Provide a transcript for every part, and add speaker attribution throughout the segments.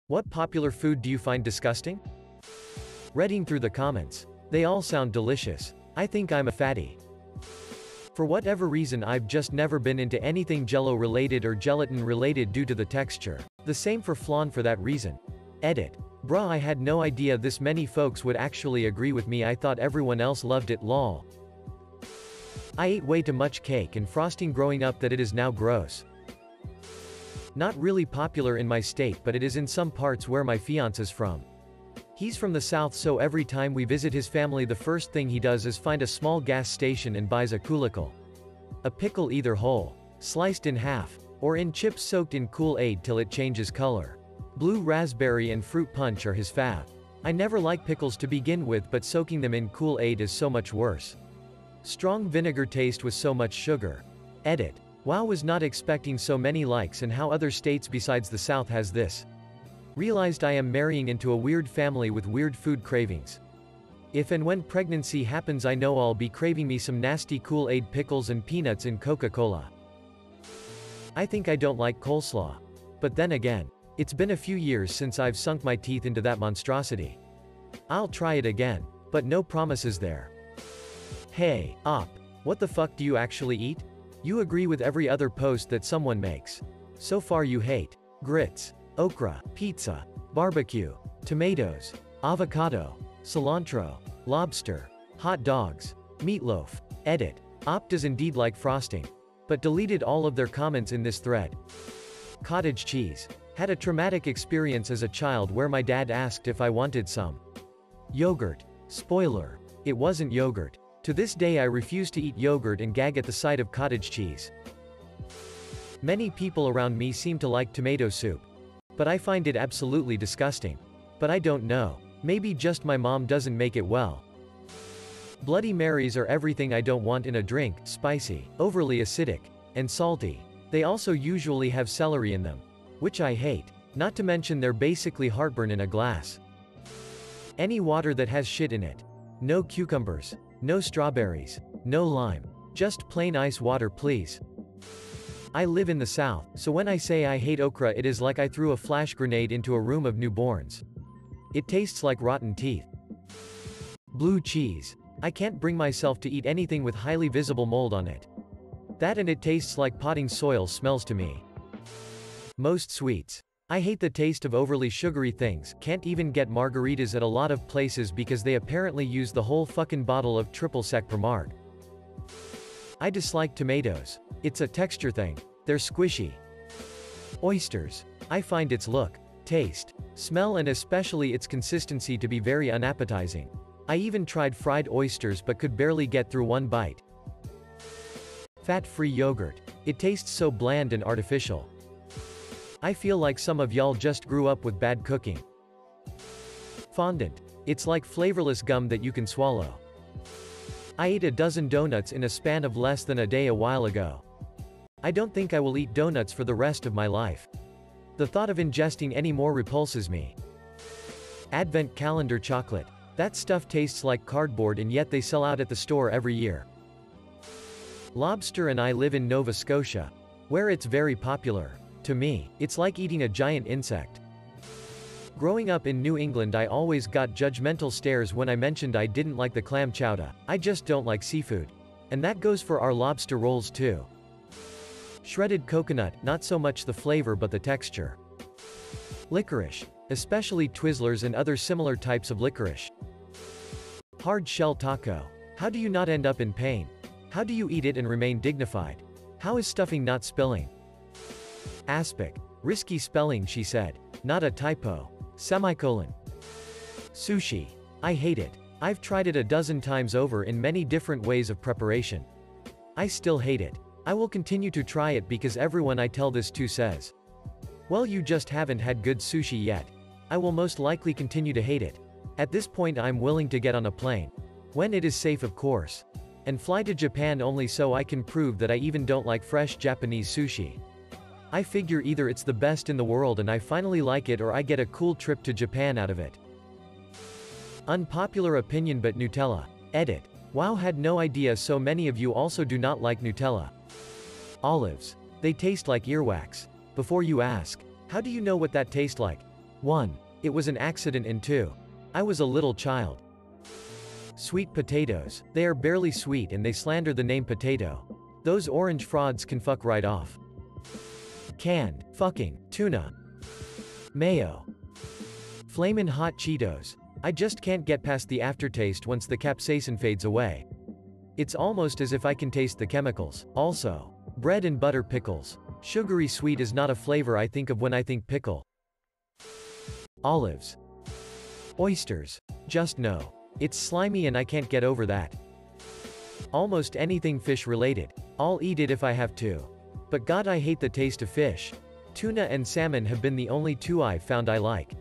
Speaker 1: What popular food do you find disgusting? Reading through the comments. They all sound delicious. I think I'm a fatty. For whatever reason I've just never been into anything jello related or gelatin related due to the texture. The same for flan for that reason. Edit. Bruh, I had no idea this many folks would actually agree with me. I thought everyone else loved it, lol. I ate way too much cake and frosting growing up that it is now gross. Not really popular in my state, but it is in some parts where my fiance's from. He's from the south, so every time we visit his family the first thing he does is find a small gas station and buys a kulikal. A pickle, either whole, sliced in half, or in chips soaked in Kool-Aid till it changes color. Blue raspberry and fruit punch are his fave. I never like pickles to begin with, but soaking them in Kool-Aid is so much worse. Strong vinegar taste with so much sugar. Edit. Wow, was not expecting so many likes, and how other states besides the South has this. Realized I am marrying into a weird family with weird food cravings. If and when pregnancy happens, I know I'll be craving me some nasty Kool-Aid, pickles and peanuts in Coca-Cola. I think I don't like coleslaw. But then again, it's been a few years since I've sunk my teeth into that monstrosity. I'll try it again, but no promises there. Hey, op, what the fuck do you actually eat? You agree with every other post that someone makes. So far you hate grits, okra, pizza, barbecue, tomatoes, avocado, cilantro, lobster, hot dogs, meatloaf. Edit. Op does indeed like frosting. But deleted all of their comments in this thread. Cottage cheese. Had a traumatic experience as a child where my dad asked if I wanted some yogurt. Spoiler. It wasn't yogurt. To this day I refuse to eat yogurt and gag at the sight of cottage cheese. Many people around me seem to like tomato soup. But I find it absolutely disgusting. But I don't know. Maybe just my mom doesn't make it well. Bloody Marys are everything I don't want in a drink, spicy, overly acidic, and salty. They also usually have celery in them, which I hate. Not to mention they're basically heartburn in a glass. Any water that has shit in it. No cucumbers. No strawberries. No lime. Just plain ice water, please. I live in the South, so when I say I hate okra, it is like I threw a flash grenade into a room of newborns. It tastes like rotten teeth. Blue cheese. I can't bring myself to eat anything with highly visible mold on it. That and it tastes like potting soil smells to me. Most sweets. I hate the taste of overly sugary things. Can't even get margaritas at a lot of places because they apparently use the whole fucking bottle of triple sec per marg. I dislike tomatoes. It's a texture thing. They're squishy. Oysters. I find its look, taste, smell and especially its consistency to be very unappetizing. I even tried fried oysters but could barely get through one bite. Fat-free yogurt. It tastes so bland and artificial. I feel like some of y'all just grew up with bad cooking. Fondant. It's like flavorless gum that you can swallow. I ate a dozen donuts in a span of less than a day a while ago. I don't think I will eat donuts for the rest of my life. The thought of ingesting any more repulses me. Advent calendar chocolate. That stuff tastes like cardboard and yet they sell out at the store every year. Lobster, and I live in Nova Scotia, where it's very popular. To me, it's like eating a giant insect. Growing up in New England, I always got judgmental stares when I mentioned I didn't like the clam chowder. I just don't like seafood. And that goes for our lobster rolls too. Shredded coconut, not so much the flavor but the texture. Licorice, especially Twizzlers and other similar types of licorice. Hard shell taco. How do you not end up in pain? How do you eat it and remain dignified? How is stuffing not spilling? Aspic. Risky spelling, she said. Not a typo. Semicolon. Sushi. I hate it. I've tried it a dozen times over in many different ways of preparation. I still hate it. I will continue to try it because everyone I tell this to says, well, you just haven't had good sushi yet. I will most likely continue to hate it. At this point I'm willing to get on a plane. When it is safe, of course. And fly to Japan only so I can prove that I even don't like fresh Japanese sushi. I figure either it's the best in the world and I finally like it, or I get a cool trip to Japan out of it. Unpopular opinion, but Nutella. Edit. Wow, had no idea so many of you also do not like Nutella. Olives. They taste like earwax. Before you ask, how do you know what that tastes like? 1. It was an accident, and 2. I was a little child. Sweet potatoes. They are barely sweet and they slander the name potato. Those orange frauds can fuck right off. Canned, fucking, tuna. Mayo. Flamin' hot Cheetos. I just can't get past the aftertaste once the capsaicin fades away. It's almost as if I can taste the chemicals. Also, bread and butter pickles. Sugary sweet is not a flavor I think of when I think pickle. Olives. Oysters. Just no. It's slimy and I can't get over that. Almost anything fish related. I'll eat it if I have to. But God, I hate the taste of fish. Tuna and salmon have been the only two I've found I like.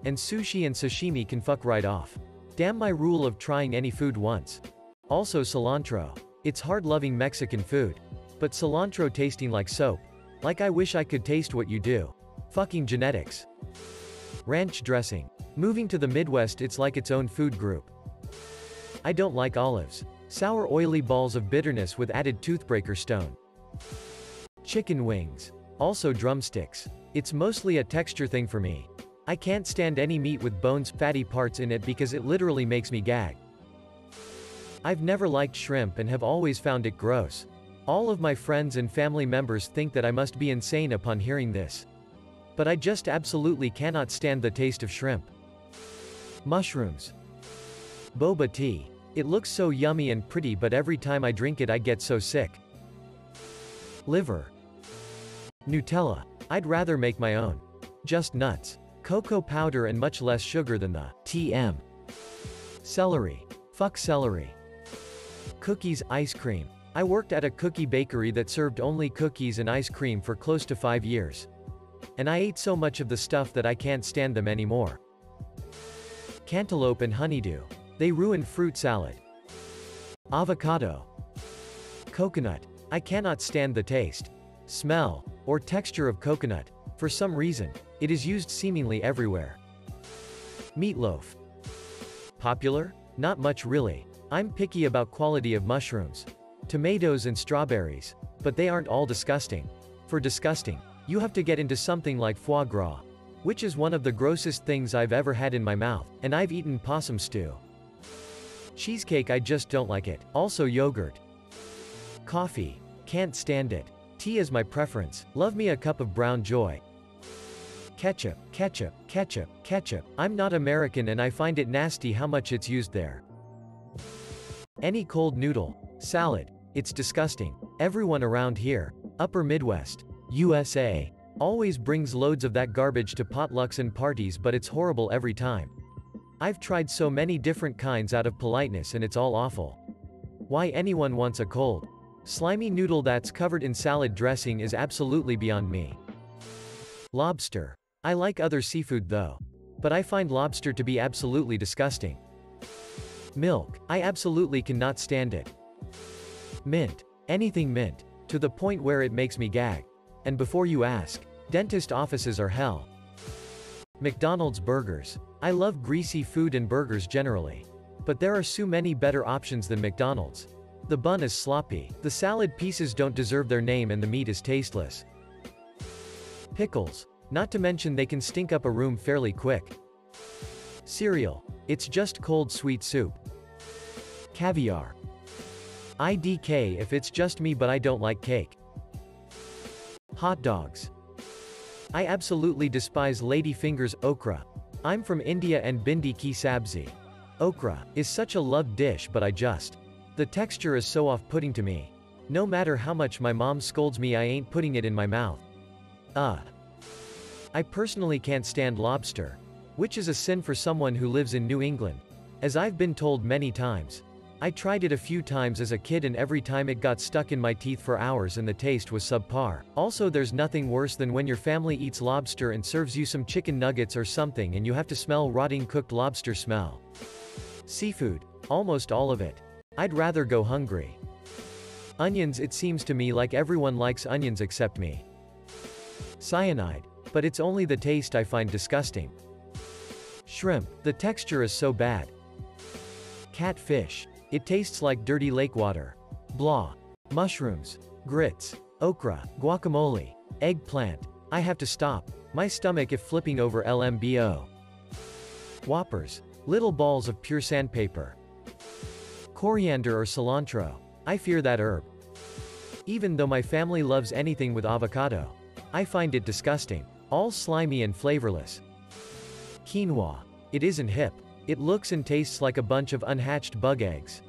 Speaker 1: And sushi and sashimi can fuck right off. Damn my rule of trying any food once. Also cilantro. It's hard loving Mexican food. But cilantro tasting like soap. Like I wish I could taste what you do. Fucking genetics. Ranch dressing. Moving to the Midwest, it's like its own food group. I don't like olives. Sour oily balls of bitterness with added toothbreaker stone. Chicken wings. Also drumsticks. It's mostly a texture thing for me. I can't stand any meat with bones, fatty parts in it because it literally makes me gag. I've never liked shrimp and have always found it gross. All of my friends and family members think that I must be insane upon hearing this. But I just absolutely cannot stand the taste of shrimp. Mushrooms. Boba tea. It looks so yummy and pretty, but every time I drink it I get so sick. Liver. Nutella. I'd rather make my own. Just nuts. Cocoa powder and much less sugar than the TM. Celery. Fuck celery. Cookies, ice cream. I worked at a cookie bakery that served only cookies and ice cream for close to 5 years. And I ate so much of the stuff that I can't stand them anymore. Cantaloupe and honeydew. They ruin fruit salad. Avocado. Coconut. I cannot stand the taste, smell, or texture of coconut. For some reason, it is used seemingly everywhere. Meatloaf. Popular? Not much really. I'm picky about quality of mushrooms. Tomatoes and strawberries. But they aren't all disgusting. For disgusting, you have to get into something like foie gras, which is one of the grossest things I've ever had in my mouth, and I've eaten possum stew. Cheesecake, I just don't like it. Also yogurt. Coffee. Can't stand it. Tea is my preference. Love me a cup of brown joy. Ketchup, ketchup, ketchup, ketchup. I'm not American and I find it nasty how much it's used there. Any cold noodle. Salad. It's disgusting. Everyone around here, Upper Midwest, USA, always brings loads of that garbage to potlucks and parties, but it's horrible every time. I've tried so many different kinds out of politeness and it's all awful. Why anyone wants a cold, slimy noodle that's covered in salad dressing is absolutely beyond me. Lobster. I like other seafood though. But I find lobster to be absolutely disgusting. Milk. I absolutely cannot stand it. Mint. Anything mint. To the point where it makes me gag. And before you ask, dentist offices are hell. McDonald's burgers. I love greasy food and burgers generally. But there are so many better options than McDonald's. The bun is sloppy, the salad pieces don't deserve their name, and the meat is tasteless. Pickles. Not to mention they can stink up a room fairly quick. Cereal. It's just cold sweet soup. Caviar. IDK if it's just me, but I don't like cake. Hot dogs. I absolutely despise lady fingers. Okra. I'm from India and bindi ki sabzi. Okra is such a loved dish, but the texture is so off-putting to me. No matter how much my mom scolds me, I ain't putting it in my mouth. I personally can't stand lobster, which is a sin for someone who lives in New England. As I've been told many times. I tried it a few times as a kid and every time it got stuck in my teeth for hours and the taste was subpar. Also, there's nothing worse than when your family eats lobster and serves you some chicken nuggets or something and you have to smell rotting cooked lobster smell. Seafood. Almost all of it. I'd rather go hungry. Onions. It seems to me like everyone likes onions except me. Cyanide. But it's only the taste I find disgusting. Shrimp. The texture is so bad. Catfish. It tastes like dirty lake water. Blah. Mushrooms. Grits. Okra. Guacamole. Eggplant. I have to stop. My stomach if flipping over LMBO. Whoppers. Little balls of pure sandpaper. Coriander or cilantro. I fear that herb. Even though my family loves anything with avocado, I find it disgusting. All slimy and flavorless. Quinoa. It isn't hip. It looks and tastes like a bunch of unhatched bug eggs.